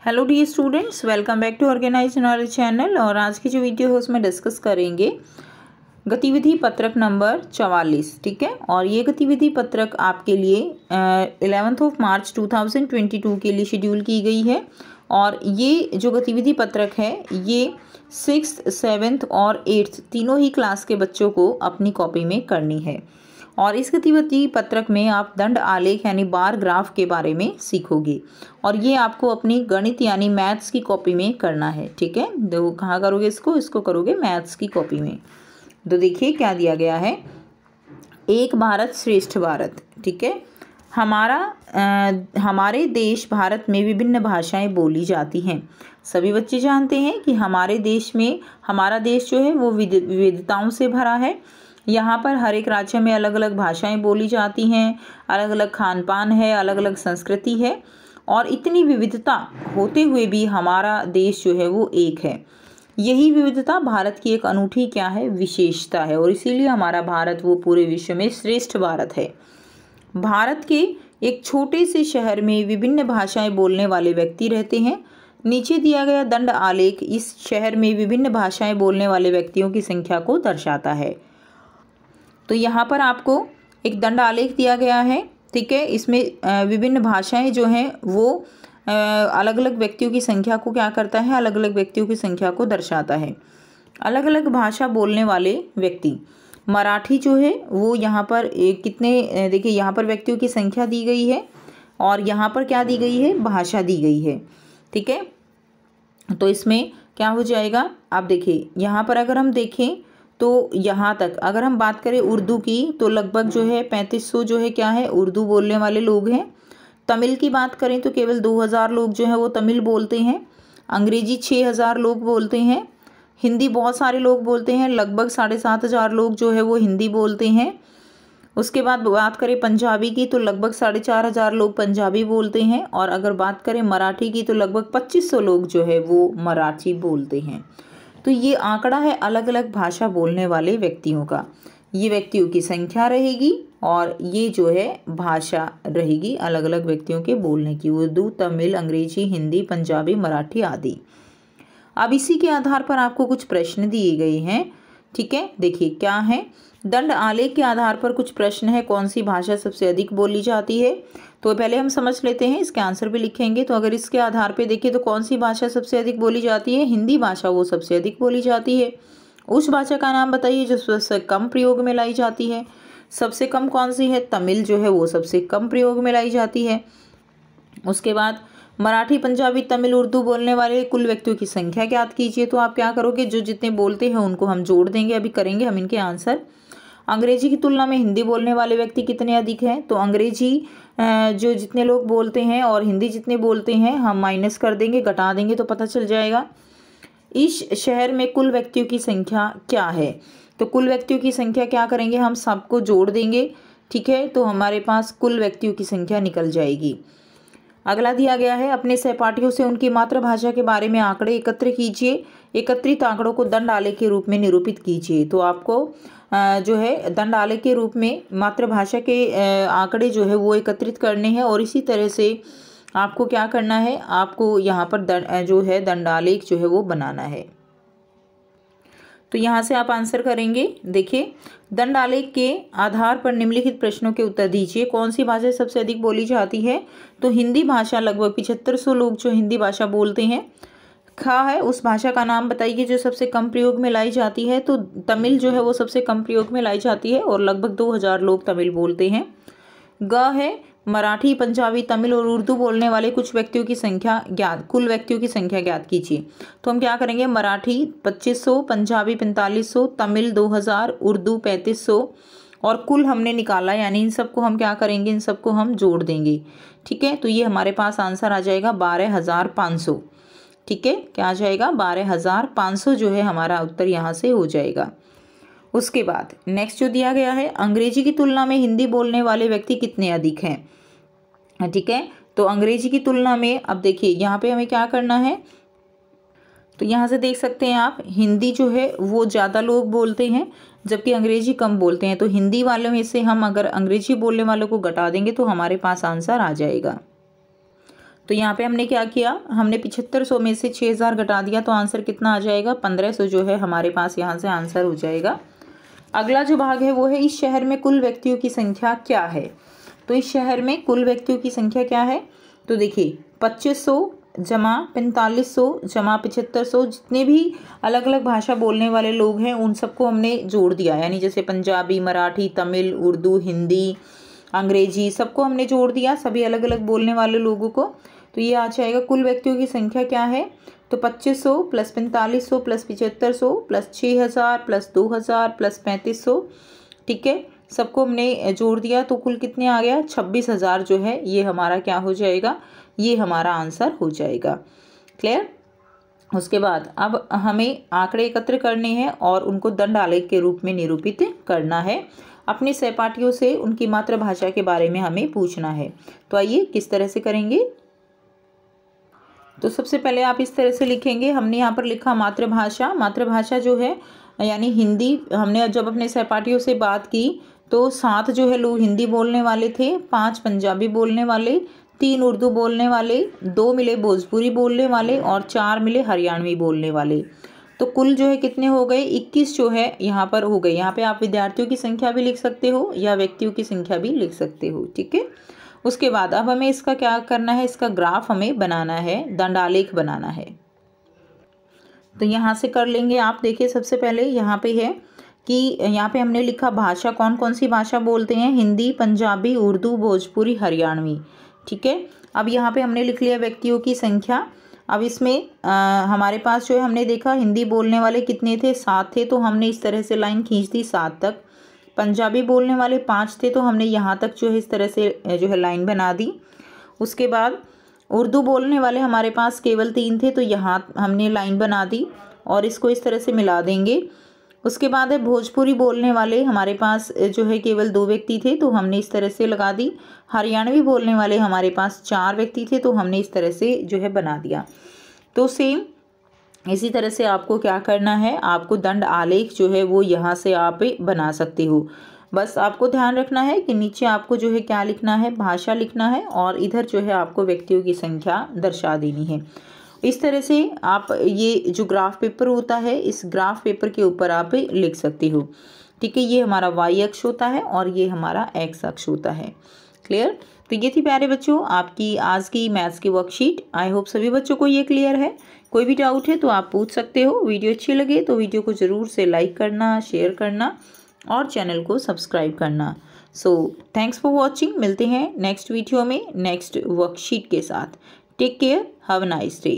Hello dear students, welcome back to organise knowledge channel. और आज की जो वीडियो है उसमें डिस्कस करेंगे गतिविधि पत्रक नंबर 44। ठीक है, और ये गतिविधि पत्रक आपके लिए 11 मार्च 2022 के लिए शेड्यूल की गई है। और ये जो गतिविधि पत्रक है ये 6th, 7th और 8th तीनों ही क्लास के बच्चों को अपनी कॉपी में करनी है। और इस गतिविधि पत्रक में आप दंड आलेख यानी बार ग्राफ के बारे में सीखोगे और ये आपको अपनी गणित यानी मैथ्स की कॉपी में करना है। ठीक है, तो कहाँ करोगे इसको करोगे मैथ्स की कॉपी में। तो देखिए क्या दिया गया है, एक भारत श्रेष्ठ भारत। ठीक है, हमारे देश भारत में विभिन्न भाषाएं बोली जाती हैं। सभी बच्चे जानते हैं कि हमारे देश में हमारा देश जो है वो विविधताओं से भरा है। यहाँ पर हर एक राज्य में अलग अलग भाषाएं बोली जाती हैं, अलग अलग खान पान है, अलग अलग संस्कृति है। और इतनी विविधता होते हुए भी हमारा देश जो है वो एक है। यही विविधता भारत की एक अनूठी क्या है, विशेषता है। और इसीलिए हमारा भारत वो पूरे विश्व में श्रेष्ठ भारत है। भारत के एक छोटे से शहर में विभिन्न भाषाएं बोलने वाले व्यक्ति रहते हैं। नीचे दिया गया दंड आलेख इस शहर में विभिन्न भाषाएं बोलने वाले व्यक्तियों की संख्या को दर्शाता है। तो यहाँ पर आपको एक दंड आलेख दिया गया है। ठीक है, इसमें विभिन्न भाषाएं जो हैं वो अलग अलग व्यक्तियों की संख्या को क्या करता है, अलग अलग व्यक्तियों की संख्या को दर्शाता है। अलग अलग भाषा बोलने वाले व्यक्ति, मराठी जो है वो यहाँ पर कितने, देखिए यहाँ पर व्यक्तियों की संख्या दी गई है और यहाँ पर क्या दी गई है, भाषा दी गई है। ठीक है, तो इसमें क्या हो जाएगा, आप देखिए यहाँ पर अगर हम देखें तो यहाँ तक अगर हम बात करें उर्दू की तो लगभग जो है 3500 जो है क्या है, उर्दू बोलने वाले लोग हैं। तमिल की बात करें तो केवल 2000 लोग जो है वो तमिल बोलते हैं। अंग्रेजी 6000 लोग बोलते हैं। हिंदी बहुत सारे लोग बोलते हैं, लगभग 7500 लोग जो है वो हिंदी बोलते हैं। उसके बाद बात करें पंजाबी की तो लगभग 4500 लोग पंजाबी बोलते हैं। और अगर बात करें मराठी की तो लगभग 2500 लोग जो है वो मराठी बोलते हैं। तो ये आंकड़ा है अलग अलग भाषा बोलने वाले व्यक्तियों का। ये व्यक्तियों की संख्या रहेगी और ये जो है भाषा रहेगी अलग अलग व्यक्तियों के बोलने की, उर्दू, तमिल, अंग्रेजी, हिंदी, पंजाबी, मराठी आदि। अब इसी के आधार पर आपको कुछ प्रश्न दिए गए हैं। ठीक है, देखिए क्या है, दंड आलेख के आधार पर कुछ प्रश्न है, कौन सी भाषा सबसे अधिक बोली जाती है। तो पहले हम समझ लेते हैं, इसके आंसर भी लिखेंगे। तो अगर इसके आधार पे देखिए तो कौन सी भाषा सबसे अधिक बोली जाती है, हिंदी भाषा वो सबसे अधिक बोली जाती है। उस भाषा का नाम बताइए जो सबसे कम प्रयोग में लाई जाती है। सबसे कम कौन सी है, तमिल जो है वो सबसे कम प्रयोग में लाई जाती है। उसके बाद मराठी, पंजाबी, तमिल, उर्दू बोलने वाले कुल व्यक्तियों की संख्या ज्ञात कीजिए। तो आप क्या करोगे, जो जितने बोलते हैं उनको हम जोड़ देंगे, अभी करेंगे हम इनके आंसर। अंग्रेजी की तुलना में हिंदी बोलने वाले व्यक्ति कितने अधिक हैं, तो अंग्रेजी जो जितने लोग बोलते हैं और हिंदी जितने बोलते हैं हम माइनस कर देंगे, घटा देंगे तो पता चल जाएगा। इस शहर में कुल व्यक्तियों की संख्या क्या है, तो कुल व्यक्तियों की संख्या क्या करेंगे, हम सबको जोड़ देंगे। ठीक है, तो हमारे पास कुल व्यक्तियों की संख्या निकल जाएगी। अगला दिया गया है, अपने सहपाठियों से उनकी मातृभाषा के बारे में आंकड़े एकत्र कीजिए। एकत्रित आंकड़ों को दंड आलेख के रूप में निरूपित कीजिए। तो आपको जो है दंड आलेख के रूप में मातृभाषा के आंकड़े जो है वो एकत्रित करने हैं। और इसी तरह से आपको क्या करना है, आपको यहाँ पर जो है दंड आलेख जो है वो बनाना है। तो यहाँ से आप आंसर करेंगे। देखिए, दंड आलेख के आधार पर निम्नलिखित प्रश्नों के उत्तर दीजिए। कौन सी भाषा सबसे अधिक बोली जाती है, तो हिंदी भाषा, लगभग 7500 लोग जो हिंदी भाषा बोलते हैं। खा है, उस भाषा का नाम बताइए जो सबसे कम प्रयोग में लाई जाती है, तो तमिल जो है वो सबसे कम प्रयोग में लाई जाती है और लगभग 2000 लोग तमिल बोलते हैं। ग है, मराठी, पंजाबी, तमिल और उर्दू बोलने वाले कुछ व्यक्तियों की संख्या ज्ञात, कुल व्यक्तियों की संख्या ज्ञात कीजिए। तो हम क्या करेंगे, मराठी 2500, पंजाबी 4500, तमिल 2000, उर्दू 3500 और कुल हमने निकाला, यानी इन सबको हम क्या करेंगे, इन सबको हम जोड़ देंगे। ठीक है, तो ये हमारे पास आंसर आ जाएगा 12500। ठीक है, क्या आ जाएगा, 12500 जो है हमारा उत्तर यहाँ से हो जाएगा। उसके बाद नेक्स्ट जो दिया गया है, अंग्रेजी की तुलना में हिंदी बोलने वाले व्यक्ति कितने अधिक हैं। ठीक है, तो अंग्रेजी की तुलना में अब देखिए यहाँ पे हमें क्या करना है, तो यहाँ से देख सकते हैं आप, हिंदी जो है वो ज़्यादा लोग बोलते हैं जबकि अंग्रेजी कम बोलते हैं। तो हिंदी वालों में से हम अगर अंग्रेजी बोलने वालों को घटा देंगे तो हमारे पास आंसर आ जाएगा। तो यहाँ पे हमने क्या किया, हमने 7500 में से 6000 घटा दिया तो आंसर कितना आ जाएगा, 1500 जो है हमारे पास यहाँ से आंसर हो जाएगा। अगला जो भाग है वो है इस शहर में कुल व्यक्तियों की संख्या क्या है। तो इस शहर में कुल व्यक्तियों की संख्या क्या है, तो देखिए 2500 जमा 4500 जमा 7500, जितने भी अलग अलग भाषा बोलने वाले लोग हैं उन सबको हमने जोड़ दिया, यानी जैसे पंजाबी, मराठी, तमिल, उर्दू, हिंदी, अंग्रेजी, सबको हमने जोड़ दिया, सभी अलग अलग बोलने वाले लोगों को। तो ये आ जाएगा कुल व्यक्तियों की संख्या क्या है, तो 2500 plus 4500 plus 7500 plus 6000 plus 2000 plus 3500, ठीक है, सबको हमने जोड़ दिया तो कुल कितने आ गया, 26,000 जो है ये हमारा क्या हो जाएगा, ये हमारा आंसर हो जाएगा। क्लियर। उसके बाद अब हमें आंकड़े एकत्र करने हैं और उनको दंड आलेख के रूप में निरूपित करना है। अपने सहपाठियों से उनकी मातृभाषा के बारे में हमें पूछना है। तो आइए किस तरह से करेंगे। तो सबसे पहले आप इस तरह से लिखेंगे, हमने यहाँ पर लिखा मातृभाषा। मातृभाषा जो है यानी हिंदी, हमने जब अपने सहपाठियों से बात की तो 7 जो है लोग हिंदी बोलने वाले थे, 5 पंजाबी बोलने वाले, 3 उर्दू बोलने वाले, 2 मिले भोजपुरी बोलने वाले और 4 मिले हरियाणवी बोलने वाले। तो कुल जो है कितने हो गए, 21 जो है यहाँ पर हो गए। यहाँ पे आप विद्यार्थियों की संख्या भी लिख सकते हो या व्यक्तियों की संख्या भी लिख सकते हो, ठीक है। उसके बाद अब हमें इसका क्या करना है, इसका ग्राफ हमें बनाना है, दंडालेख बनाना है। तो यहाँ से कर लेंगे आप। देखिए सबसे पहले यहाँ पे है कि यहाँ पे हमने लिखा भाषा, कौन कौन सी भाषा बोलते हैं, हिंदी, पंजाबी, उर्दू, भोजपुरी, हरियाणवी, ठीक है। अब यहाँ पे हमने लिख लिया व्यक्तियों की संख्या। अब इसमें हमारे पास जो है हमने देखा हिंदी बोलने वाले कितने थे, 7 थे, तो हमने इस तरह से लाइन खींच दी 7 तक। पंजाबी बोलने वाले 5 थे, तो हमने यहाँ तक जो है इस तरह से जो है लाइन बना दी। उसके बाद उर्दू बोलने वाले हमारे पास केवल 3 थे, तो यहाँ हमने लाइन बना दी और इसको इस तरह से मिला देंगे। उसके बाद है भोजपुरी बोलने वाले हमारे पास जो है केवल 2 व्यक्ति थे, तो हमने इस तरह से लगा दी। हरियाणवी बोलने वाले हमारे पास 4 व्यक्ति थे, तो हमने इस तरह से जो है बना दिया। तो सेम इसी तरह से आपको क्या करना है, आपको दंड आलेख जो है वो यहाँ से आप बना सकते हो। बस आपको ध्यान रखना है कि नीचे आपको जो है क्या लिखना है, भाषा लिखना है और इधर जो है आपको व्यक्तियों की संख्या दर्शा देनी है। इस तरह से आप ये जो ग्राफ पेपर होता है, इस ग्राफ पेपर के ऊपर आप लिख सकते हो, ठीक है। ये हमारा y अक्ष होता है और ये हमारा x अक्ष होता है। क्लियर। तो ये थी प्यारे बच्चों आपकी आज की मैथ्स की वर्कशीट। आई होप सभी बच्चों को ये क्लियर है। कोई भी डाउट है तो आप पूछ सकते हो। वीडियो अच्छी लगे तो वीडियो को ज़रूर से लाइक करना, शेयर करना और चैनल को सब्सक्राइब करना। So thanks for watching. मिलते हैं नेक्स्ट वीडियो में नेक्स्ट वर्कशीट के साथ। Take care, have a nice day.